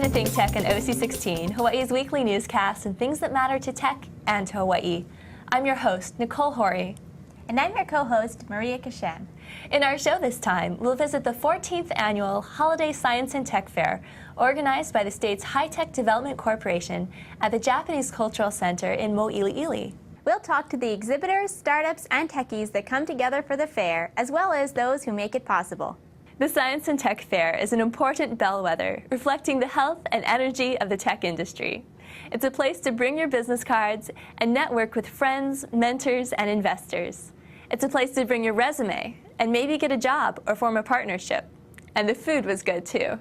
to ThinkTech and OC16, Hawaii's weekly newscast and things that matter to tech and to Hawaii. I'm your host, Nicole Hori. And I'm your co-host, Maria Kashem. In our show this time, we'll visit the 14th Annual Holiday Science and Tech Fair, organized by the state's High-Tech Development Corporation at the Japanese Cultural Center in Mo'iliili. We'll talk to the exhibitors, startups, and techies that come together for the fair, as well as those who make it possible. The Science and Tech Fair is an important bellwether, reflecting the health and energy of the tech industry. It's a place to bring your business cards and network with friends, mentors, and investors. It's a place to bring your resume and maybe get a job or form a partnership. And the food was good, too.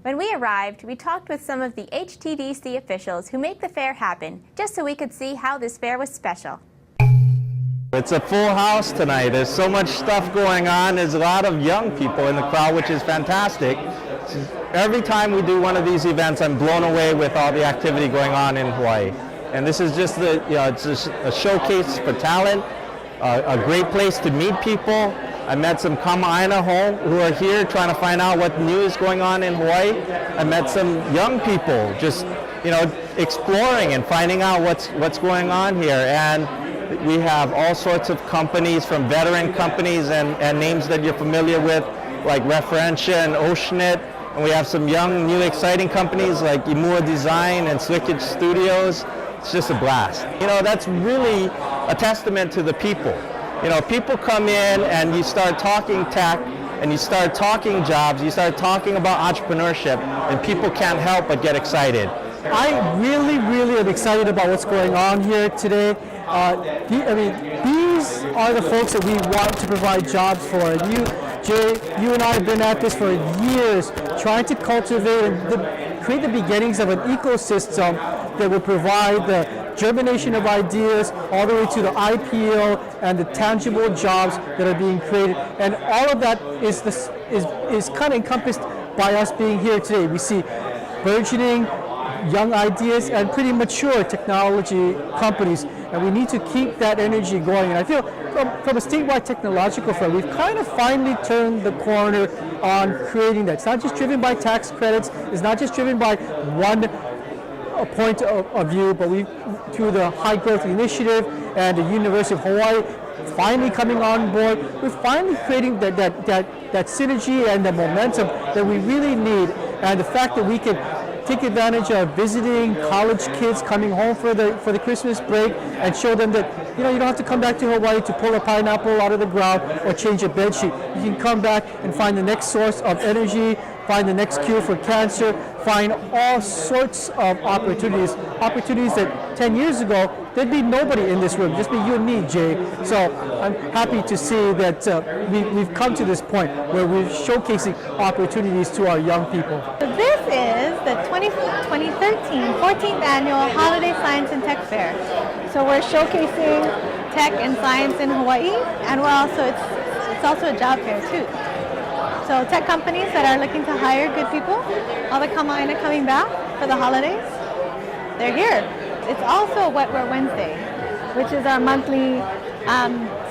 When we arrived, we talked with some of the HTDC officials who make the fair happen, just so we could see how this fair was special. It's a full house tonight. There's so much stuff going on. There's a lot of young people in the crowd, which is fantastic. Every time we do one of these events, I'm blown away with all the activity going on in Hawaii. And this is just it's just a showcase for talent, a great place to meet people. I met some kama'aina who are here trying to find out what new is going on in Hawaii. I met some young people just, exploring and finding out what's going on here. And we have all sorts of companies, from veteran companies and names that you're familiar with, like Referentia and Oceanit. And we have some young, new, exciting companies like Imua Design and Slickage Studios. It's just a blast. That's really a testament to the people. People come in and you start talking tech and you start talking jobs, you start talking about entrepreneurship, and people can't help but get excited. I really am excited about what's going on here today. These are the folks that we want to provide jobs for. And you and I have been at this for years, trying to cultivate and create the beginnings of an ecosystem that will provide the germination of ideas all the way to the IPO and the tangible jobs that are being created. And all of that is kind of encompassed by us being here today. We see burgeoning young ideas and pretty mature technology companies, and we need to keep that energy going. And I feel from a statewide technological front, we've kind of finally turned the corner on creating that. It's not just driven by tax credits, it's not just driven by one point of view, but through the High Growth Initiative and the University of Hawaii finally coming on board, we're finally creating that synergy and the momentum that we really need. And the fact that we can take advantage of visiting college kids coming home for the Christmas break and show them that you don't have to come back to Hawaii to pull a pineapple out of the ground or change a bed sheet. You can come back and find the next source of energy, find the next cure for cancer, find all sorts of opportunities that 10 years ago there'd be nobody in this room, just be you and me, Jay. So I'm happy to see that we've come to this point where we're showcasing opportunities to our young people. This is the 2013 14th Annual Holiday Science and Tech Fair. So we're showcasing tech and science in Hawaii, and it's also a job fair too. So tech companies that are looking to hire good people, all the kama'aina coming back for the holidays, they're here. It's also Wet Wear Wednesday, which is our monthly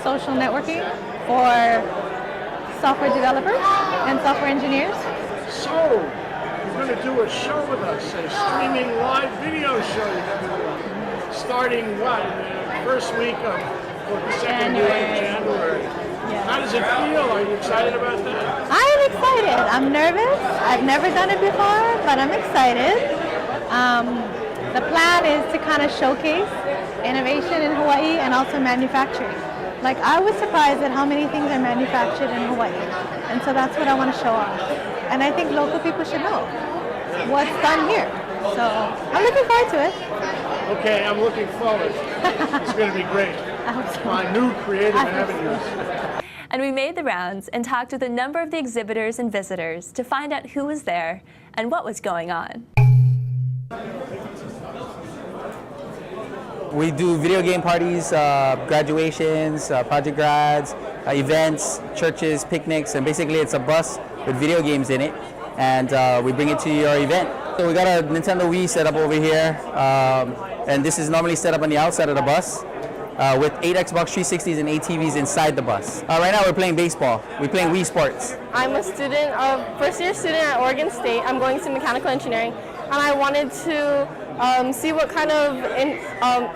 social networking for software developers and software engineers. So, you're going to do a show with us, a streaming live video show, starting what, in the first week of, or the second week of January. Yeah. How does it feel? Are you excited about that? I am excited. I'm nervous. I've never done it before, but I'm excited. The plan is to kind of showcase innovation in Hawaii and also manufacturing. Like, I was surprised at how many things are manufactured in Hawaii. And so that's what I want to show off. And I think local people should know what's done here. So I'm looking forward to it. Okay, I'm looking forward. It's going to be great. My new creative avenues. And we made the rounds and talked with a number of the exhibitors and visitors to find out who was there and what was going on. We do video game parties, graduations, project grads, events, churches, picnics, and basically it's a bus with video games in it, and we bring it to your event. So we got a Nintendo Wii set up over here, and this is normally set up on the outside of the bus with 8 Xbox 360s and 8 TVs inside the bus. Right now we're playing baseball. We're playing Wii Sports. I'm a first year student at Oregon State. I'm going to mechanical engineering, and I wanted to see what kind of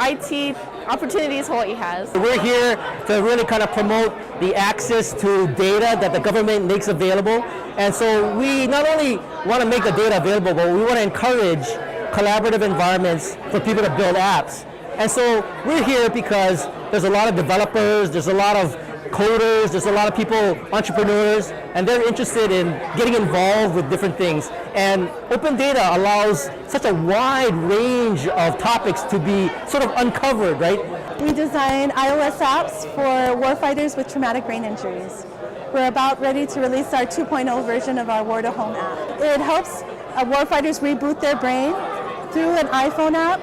IT opportunities Hawaii has. We're here to really kind of promote the access to data that the government makes available. And so we not only want to make the data available, but we want to encourage collaborative environments for people to build apps. And so we're here because there's a lot of developers, there's a lot of coders, there's a lot of people, entrepreneurs, and they're interested in getting involved with different things. And open data allows such a wide range of topics to be sort of uncovered, right? We design iOS apps for warfighters with traumatic brain injuries. We're about ready to release our 2.0 version of our War to Home app. It helps warfighters reboot their brain through an iPhone app.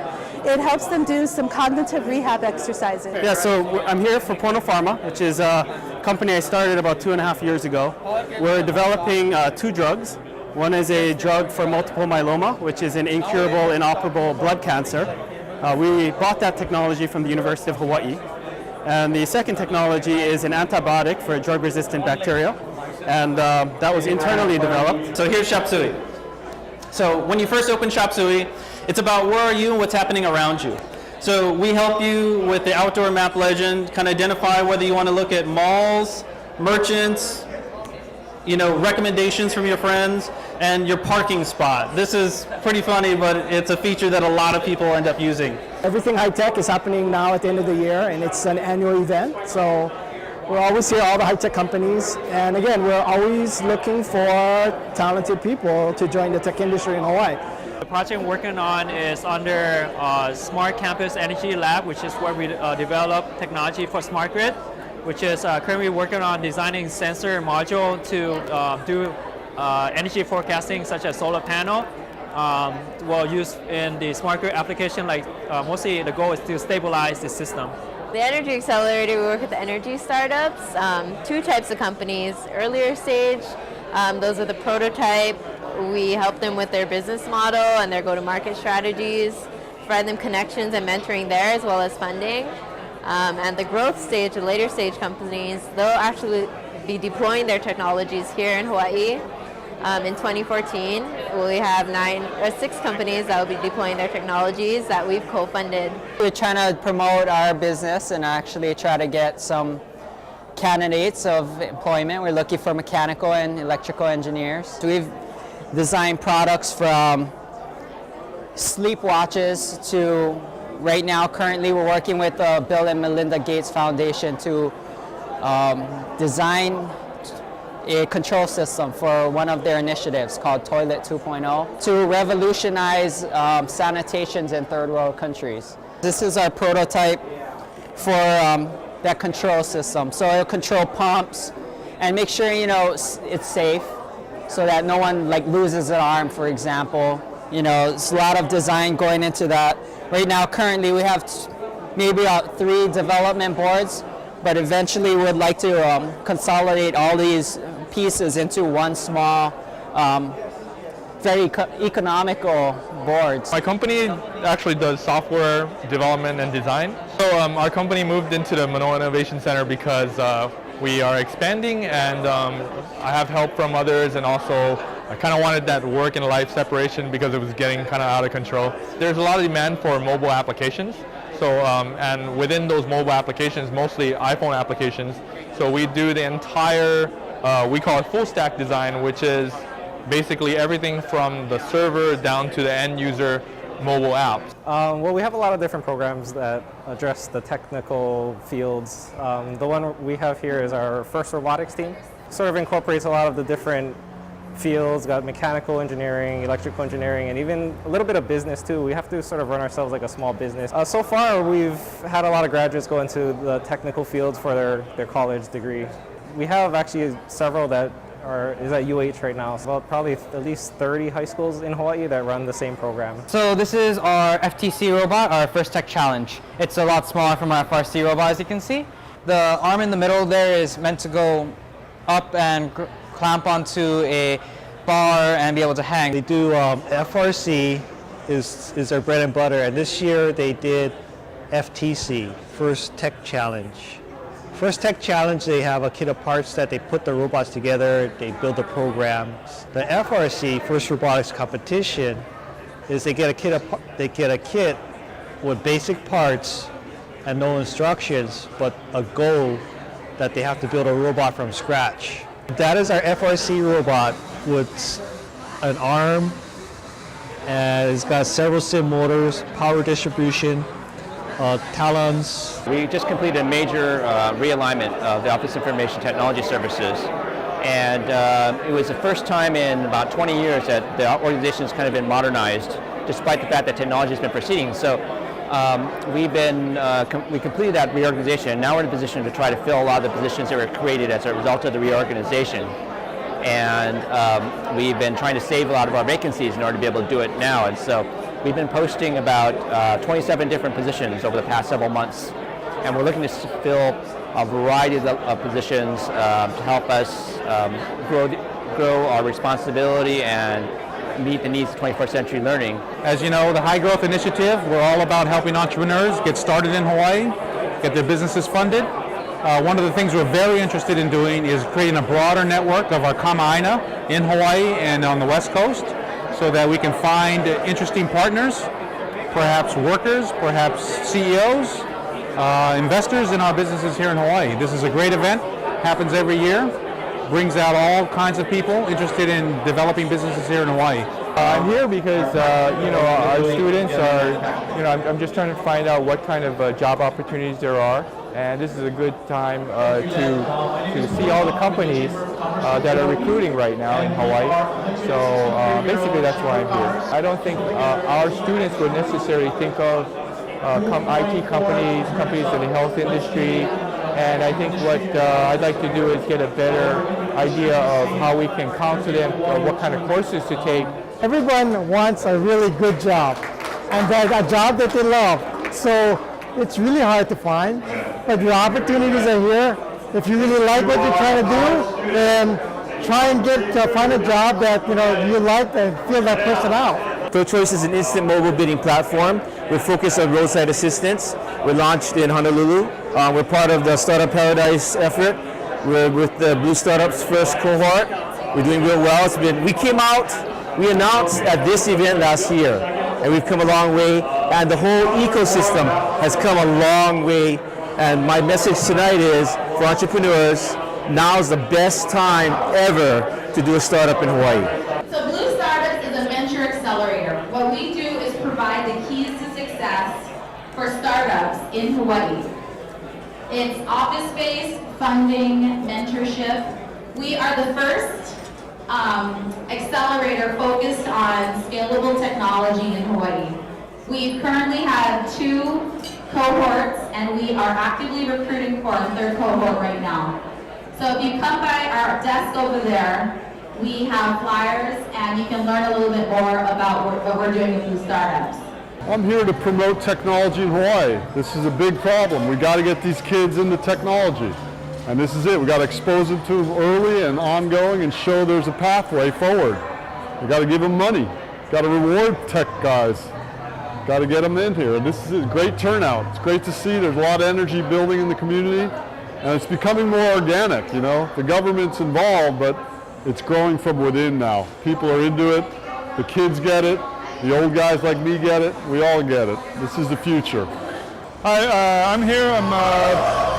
It helps them do some cognitive rehab exercises. Yeah, so I'm here for Porno Pharma, which is a company I started about 2.5 years ago. We're developing 2 drugs. One is a drug for multiple myeloma, which is an incurable, inoperable blood cancer. We bought that technology from the University of Hawaii. And the second technology is an antibiotic for drug-resistant bacteria. And that was internally developed. So here's Shop Sui. So when you first open Shop Sui, it's about where are you and what's happening around you. So we help you with the outdoor map legend, kind of identify whether you want to look at malls, merchants, recommendations from your friends, and your parking spot. This is pretty funny, but it's a feature that a lot of people end up using. Everything high-tech is happening now at the end of the year, and it's an annual event. So we're always here, all the high-tech companies. And again, we're always looking for talented people to join the tech industry in Hawaii. The project I'm working on is under Smart Campus Energy Lab, which is where we develop technology for smart grid, which is currently working on designing sensor module to do energy forecasting, such as solar panel. We'll use in the smart grid application, like mostly the goal is to stabilize the system. The Energy Accelerator, we work with the energy startups, 2 types of companies. Earlier stage, those are the prototype. We help them with their business model and their go-to-market strategies, provide them connections and mentoring there as well as funding. And the growth stage, the later stage companies, they'll actually be deploying their technologies here in Hawaii. In 2014, we have 6 companies that will be deploying their technologies that we've co-funded. We're trying to promote our business and actually try to get some candidates of employment. We're looking for mechanical and electrical engineers. So we've designed products from sleep watches to right now, currently we're working with the Bill and Melinda Gates Foundation to design a control system for one of their initiatives called Toilet 2.0 to revolutionize sanitations in third world countries. This is our prototype for that control system. So it'll control pumps and make sure it's safe so that no one loses an arm, for example. It's a lot of design going into that. Right now, currently, we have maybe about 3 development boards, but eventually we'd like to consolidate all these pieces into one small, very economical board. My company actually does software development and design. So our company moved into the Manoa Innovation Center because we are expanding, and I have help from others, and also I kind of wanted that work and life separation because it was getting kind of out of control. There's a lot of demand for mobile applications. So, and within those mobile applications, mostly iPhone applications. So we do the entire, we call it full stack design, which is basically everything from the server down to the end user mobile apps. Well, we have a lot of different programs that address the technical fields. The one we have here is our first robotics team. Sort of incorporates a lot of the different fields, got mechanical engineering, electrical engineering, and even a little bit of business too. We have to sort of run ourselves like a small business. So far, we've had a lot of graduates go into the technical fields for their college degree. We have actually several that is at UH right now. So probably at least 30 high schools in Hawaii that run the same program. So this is our FTC robot, our First Tech Challenge. It's a lot smaller from our FRC robot, as you can see. The arm in the middle there is meant to go up and clamp onto a bar and be able to hang. They do FRC is their bread and butter, and this year they did FTC, First Tech Challenge. First Tech Challenge, they have a kit of parts that they put the robots together, they build the programs. The FRC, First Robotics Competition, is they get a kit with basic parts and no instructions, but a goal that they have to build a robot from scratch. That is our FRC robot with an arm, and it's got several sim motors, power distribution, talons. We just completed a major realignment of the Office of Information Technology Services, and it was the first time in about 20 years that the organization has kind of been modernized, despite the fact that technology has been proceeding. So we completed that reorganization, and now we're in a position to try to fill a lot of the positions that were created as a result of the reorganization. And we've been trying to save a lot of our vacancies in order to be able to do it now. And so we've been posting about 27 different positions over the past several months. And we're looking to fill a variety of positions to help us grow our responsibility and meet the needs of 21st century learning. As you know, the High Growth Initiative, we're all about helping entrepreneurs get started in Hawaii, get their businesses funded. One of the things we're very interested in doing is creating a broader network of our kama'aina in Hawaii and on the West Coast so that we can find interesting partners, perhaps workers, perhaps CEOs, investors in our businesses here in Hawaii. This is a great event, happens every year, brings out all kinds of people interested in developing businesses here in Hawaii. I'm here because our students are, I'm just trying to find out what kind of job opportunities there are, and this is a good time to see all the companies that are recruiting right now in Hawaii. So basically that's why I'm here. I don't think our students would necessarily think of IT companies in the health industry. And I think what I'd like to do is get a better idea of how we can counsel them, what kind of courses to take. Everyone wants a really good job, and a job that they love. So it's really hard to find, but the opportunities are here. If you really like what you're trying to do, then try and find a job that you like and feel that person out. Third Choice is an instant mobile bidding platform. We're focused on roadside assistance. We're launched in Honolulu. We're part of the Startup Paradise effort. We're with the Blue Startups first cohort. We're doing real well. We announced at this event last year, and we've come a long way, and the whole ecosystem has come a long way. And my message tonight is, for entrepreneurs, now's the best time ever to do a startup in Hawaii. So Blue Startups is a venture accelerator. What we do is provide the keys to success for startups in Hawaii. It's office space, funding, mentorship. We are the first accelerator focused on scalable technology in Hawaii. We currently have 2 cohorts, and we are actively recruiting for our 3rd cohort right now. So if you come by our desk over there, we have flyers, and you can learn a little bit more about what we're doing with Blue Startups. I'm here to promote technology in Hawaii. This is a big problem. We got to get these kids into technology. And this is it. We got to expose them to them early and ongoing and show there's a pathway forward. We got to give them money. Got to reward tech guys. Got to get them in here. This is a great turnout. It's great to see there's a lot of energy building in the community, and it's becoming more organic, The government's involved, but it's growing from within now. People are into it. The kids get it. The old guys like me get it. We all get it. This is the future. Hi, I'm here. I'm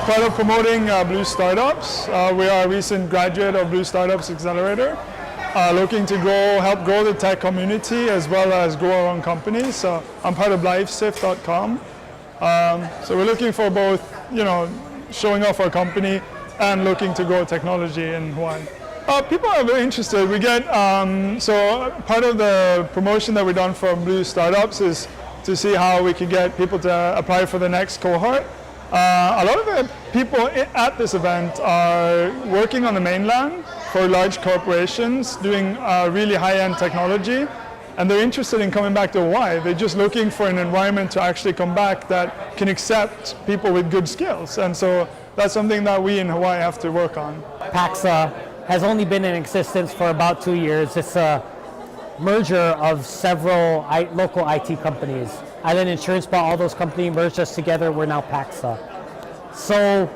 part of promoting Blue Startups. We are a recent graduate of Blue Startups Accelerator, looking to help grow the tech community as well as grow our own company. So I'm part of LifeSift.com. So we're looking for both, showing off our company and looking to grow technology in Hawaii. People are very interested. We get, so part of the promotion that we've done for Blue Startups is to see how we can get people to apply for the next cohort. A lot of the people at this event are working on the mainland for large corporations doing really high-end technology, and they're interested in coming back to Hawaii. They're just looking for an environment to actually come back that can accept people with good skills, and so that's something that we in Hawaii have to work on. PAXA has only been in existence for about 2 years. It's a merger of several local IT companies. Island Insurance bought all those companies, merged us together. We're now PAXA. So,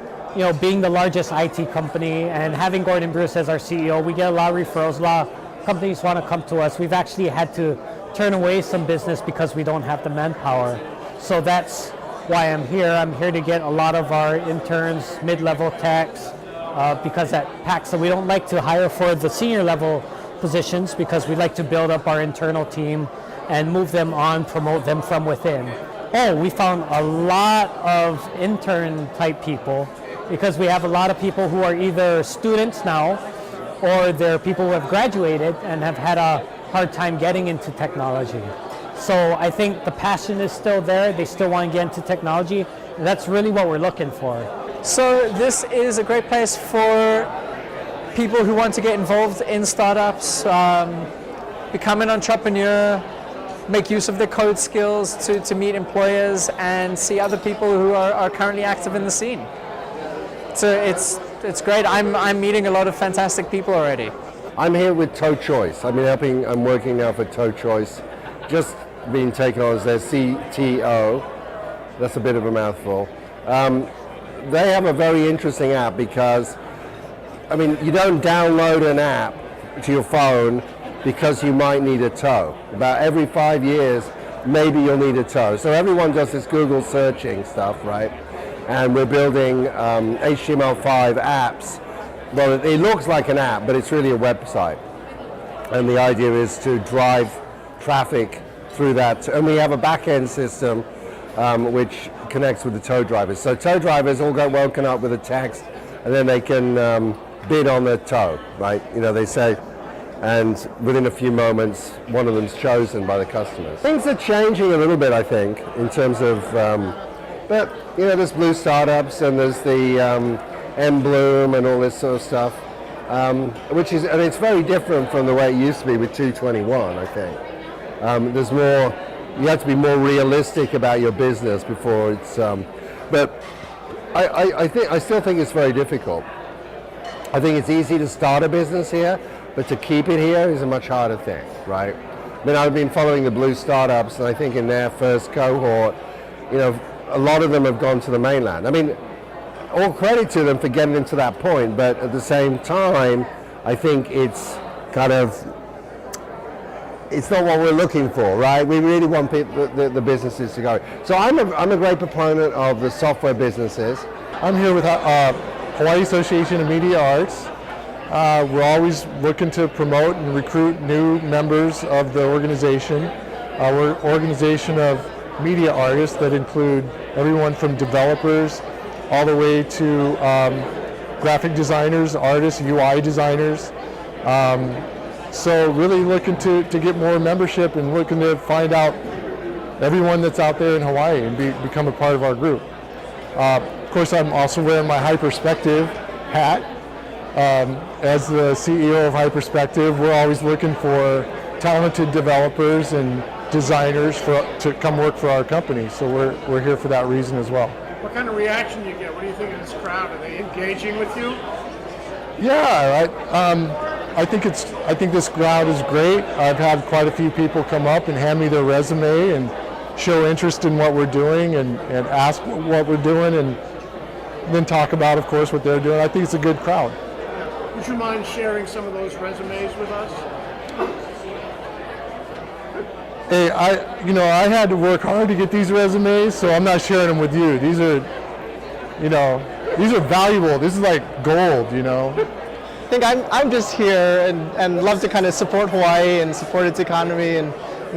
being the largest IT company and having Gordon Bruce as our CEO, we get a lot of referrals. A lot of companies want to come to us. We've actually had to turn away some business because we don't have the manpower. So that's why I'm here. I'm here to get a lot of our interns, mid-level techs, because at PAXA we don't like to hire for the senior level positions because we like to build up our internal team and move them on, promote them from within. Oh, we found a lot of intern type people because we have a lot of people who are either students now or they're people who have graduated and have had a hard time getting into technology. So I think the passion is still there. They still want to get into technology. And that's really what we're looking for. So this is a great place for people who want to get involved in startups, become an entrepreneur, make use of their code skills to meet employers and see other people who are currently active in the scene. So it's great. I'm meeting a lot of fantastic people already. I'm here with Toe Choice. I'm working now for Toe Choice, just being taken on as their CTO. That's a bit of a mouthful. They have a very interesting app because, you don't download an app to your phone because you might need a toe. About every 5 years, maybe you'll need a toe. So everyone does this Google searching stuff, right? And we're building HTML5 apps. Well, it looks like an app, but it's really a website. And the idea is to drive traffic through that. And we have a back-end system which connects with the tow drivers. So tow drivers all get woken up with a text, and then they can bid on the tow, right? They say, and within a few moments, one of them's chosen by the customers. Things are changing a little bit, I think, in terms of, but there's blue startups and there's the M-Bloom and all this sort of stuff, which is, and it's very different from the way it used to be with 221, I think. There's more, you have to be more realistic about your business before it's, but I still think it's very difficult. I think it's easy to start a business here, but to keep it here is a much harder thing, right? I've been following the blue startups, and I think in their first cohort, a lot of them have gone to the mainland. All credit to them for getting into that point, but at the same time, I think it's kind of, it's not what we're looking for, right? We really want the businesses to go. So I'm a great proponent of the software businesses. I'm here with Hawaii Association of Media Arts. We're always looking to promote and recruit new members of the organization. We're an organization of media artists that include everyone from developers all the way to graphic designers, artists, UI designers. So really looking to get more membership and looking to find out everyone that's out there in Hawaii and become a part of our group. Of course, I'm also wearing my Hyperspective hat. As the CEO of Hyperspective, we're always looking for talented developers and designers to come work for our company. So we're here for that reason as well. What kind of reaction do you get? What do you think of this crowd? Are they engaging with you? Yeah, I think this crowd is great. I've had quite a few people come up and hand me their resume and show interest in what we're doing and ask what we're doing and then talk about, of course, what they're doing. I think it's a good crowd. Would you mind sharing some of those resumes with us? Hey, I had to work hard to get these resumes, so I'm not sharing them with you. These are valuable. This is like gold, I think I'm just here and love to kind of support Hawaii and support its economy and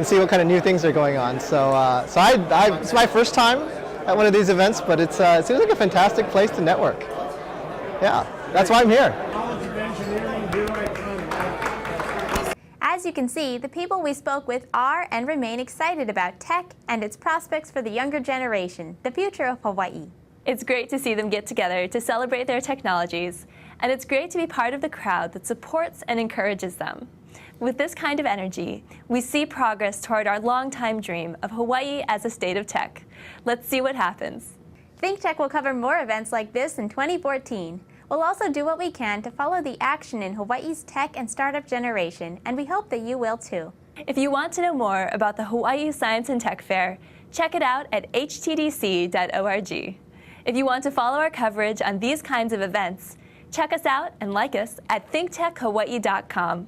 see what kind of new things are going on. So it's my first time at one of these events, but it seems like a fantastic place to network. Yeah, that's why I'm here. As you can see, the people we spoke with are and remain excited about tech and its prospects for the younger generation, the future of Hawaii. It's great to see them get together to celebrate their technologies, and it's great to be part of the crowd that supports and encourages them. With this kind of energy, we see progress toward our longtime dream of Hawaii as a state of tech. Let's see what happens. ThinkTech will cover more events like this in 2014. We'll also do what we can to follow the action in Hawaii's tech and startup generation, and we hope that you will too. If you want to know more about the Hawaii Science and Tech Fair, check it out at htdc.org. If you want to follow our coverage on these kinds of events, check us out and like us at thinktechhawaii.com.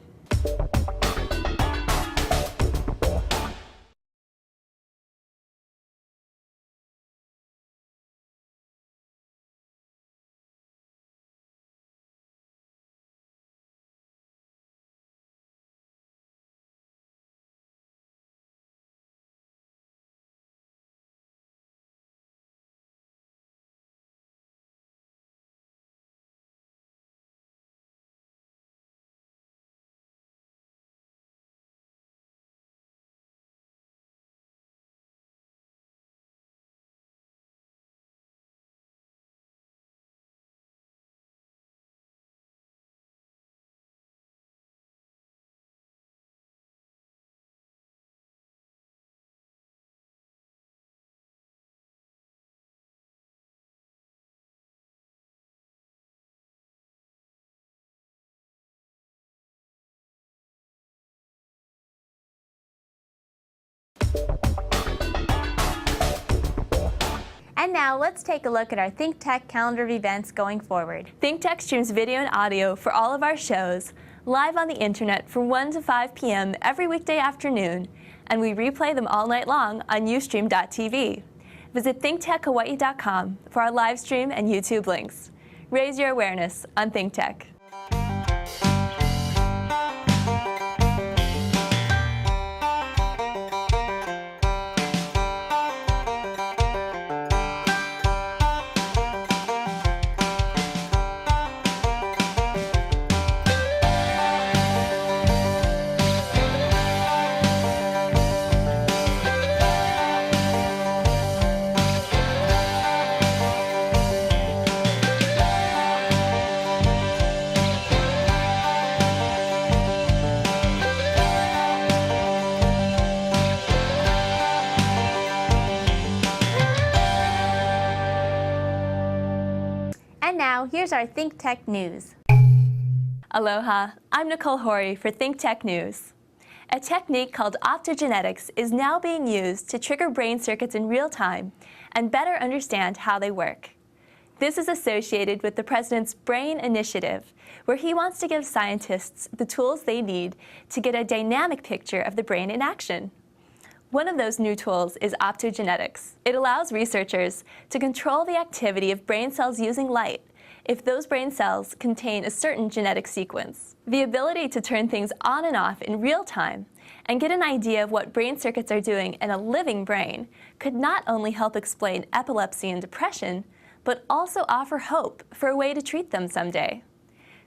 And now let's take a look at our ThinkTech calendar of events going forward. ThinkTech streams video and audio for all of our shows live on the internet from 1 to 5 p.m. every weekday afternoon, and we replay them all night long on ustream.tv. Visit thinktechhawaii.com for our live stream and YouTube links. Raise your awareness on ThinkTech. And now, here's our ThinkTech news. Aloha, I'm Nicole Hori for ThinkTech News. A technique called optogenetics is now being used to trigger brain circuits in real time and better understand how they work. This is associated with the President's Brain Initiative, where he wants to give scientists the tools they need to get a dynamic picture of the brain in action. One of those new tools is optogenetics. It allows researchers to control the activity of brain cells using light if those brain cells contain a certain genetic sequence. The ability to turn things on and off in real time and get an idea of what brain circuits are doing in a living brain could not only help explain epilepsy and depression, but also offer hope for a way to treat them someday.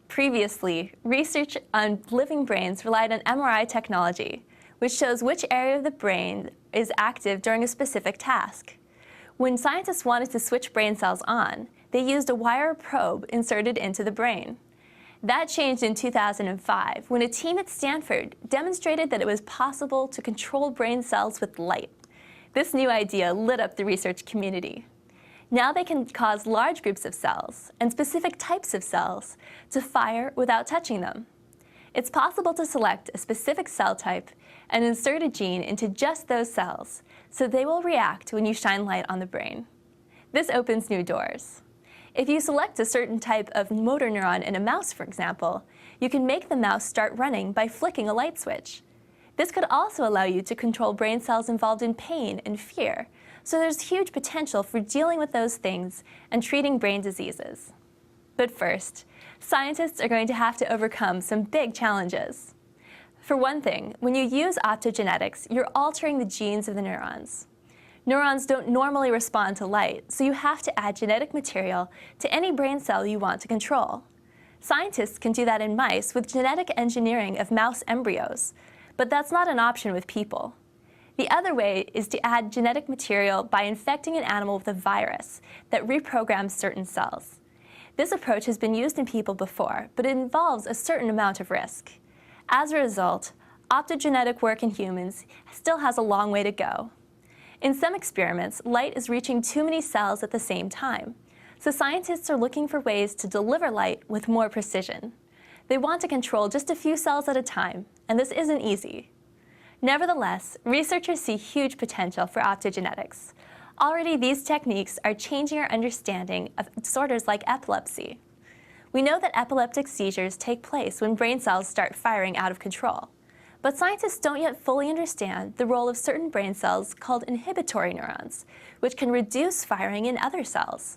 Previously, research on living brains relied on MRI technology, which shows which area of the brain is active during a specific task. When scientists wanted to switch brain cells on, they used a wire probe inserted into the brain. That changed in 2005 when a team at Stanford demonstrated that it was possible to control brain cells with light. This new idea lit up the research community. Now they can cause large groups of cells and specific types of cells to fire without touching them. It's possible to select a specific cell type and insert a gene into just those cells, so they will react when you shine light on the brain. This opens new doors. If you select a certain type of motor neuron in a mouse, for example, you can make the mouse start running by flicking a light switch. This could also allow you to control brain cells involved in pain and fear, so there's huge potential for dealing with those things and treating brain diseases. But first, scientists are going to have to overcome some big challenges. For one thing, when you use optogenetics, you're altering the genes of the neurons. Neurons don't normally respond to light, so you have to add genetic material to any brain cell you want to control. Scientists can do that in mice with genetic engineering of mouse embryos, but that's not an option with people. The other way is to add genetic material by infecting an animal with a virus that reprograms certain cells. This approach has been used in people before, but it involves a certain amount of risk. As a result, optogenetic work in humans still has a long way to go. In some experiments, light is reaching too many cells at the same time, so scientists are looking for ways to deliver light with more precision. They want to control just a few cells at a time, and this isn't easy. Nevertheless, researchers see huge potential for optogenetics. Already, these techniques are changing our understanding of disorders like epilepsy. We know that epileptic seizures take place when brain cells start firing out of control. But scientists don't yet fully understand the role of certain brain cells called inhibitory neurons, which can reduce firing in other cells.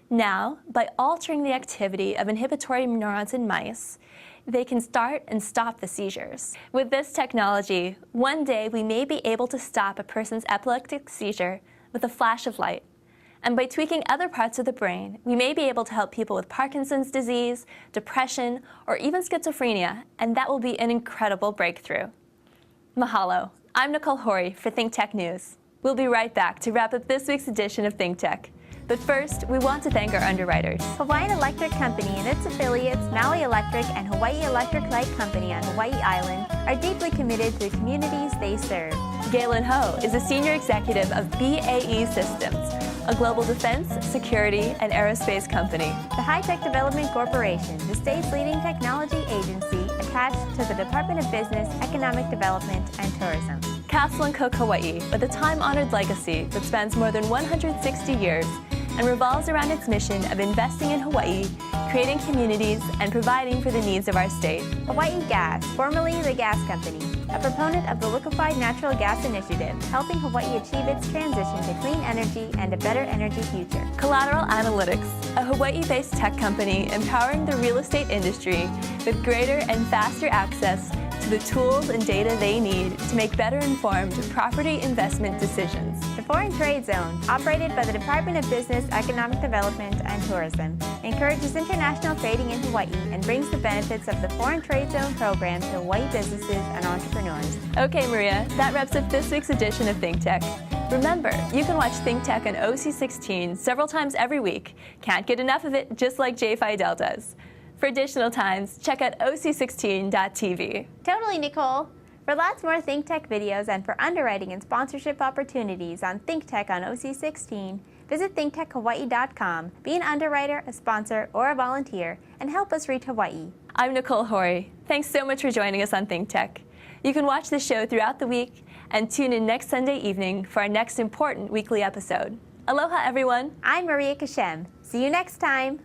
Now, by altering the activity of inhibitory neurons in mice, they can start and stop the seizures. With this technology, one day we may be able to stop a person's epileptic seizure with a flash of light. And by tweaking other parts of the brain, we may be able to help people with Parkinson's disease, depression, or even schizophrenia, and that will be an incredible breakthrough. Mahalo. I'm Nicole Hori for ThinkTech News. We'll be right back to wrap up this week's edition of ThinkTech. But first, we want to thank our underwriters. Hawaiian Electric Company and its affiliates, Maui Electric and Hawaii Electric Light Company on Hawaii Island, are deeply committed to the communities they serve. Galen Ho is a senior executive of BAE Systems, a global defense, security, and aerospace company. The High Tech Development Corporation, the state's leading technology agency attached to the Department of Business, Economic Development, and Tourism. Castle & Cook Hawaii, with a time-honored legacy that spans more than 160 years, and revolves around its mission of investing in Hawaii, creating communities, and providing for the needs of our state. Hawaii Gas, formerly the Gas Company, a proponent of the Liquefied Natural Gas Initiative, helping Hawaii achieve its transition to clean energy and a better energy future. Collateral Analytics, a Hawaii-based tech company empowering the real estate industry with greater and faster access to the tools and data they need to make better informed property investment decisions. The Foreign Trade Zone, operated by the Department of Business, Economic Development, and Tourism, encourages international trading in Hawaii and brings the benefits of the Foreign Trade Zone program to Hawaii businesses and entrepreneurs. Okay, Maria, that wraps up this week's edition of ThinkTech. Remember, you can watch ThinkTech on OC16 several times every week. Can't get enough of it, just like Jay Fidel does. For additional times, check out oc16.tv. Totally, Nicole. For lots more ThinkTech videos and for underwriting and sponsorship opportunities on ThinkTech on OC16, visit thinktechhawaii.com, be an underwriter, a sponsor, or a volunteer, and help us reach Hawaii. I'm Nicole Hori. Thanks so much for joining us on ThinkTech. You can watch the show throughout the week and tune in next Sunday evening for our next important weekly episode. Aloha, everyone. I'm Maria Kashem. See you next time.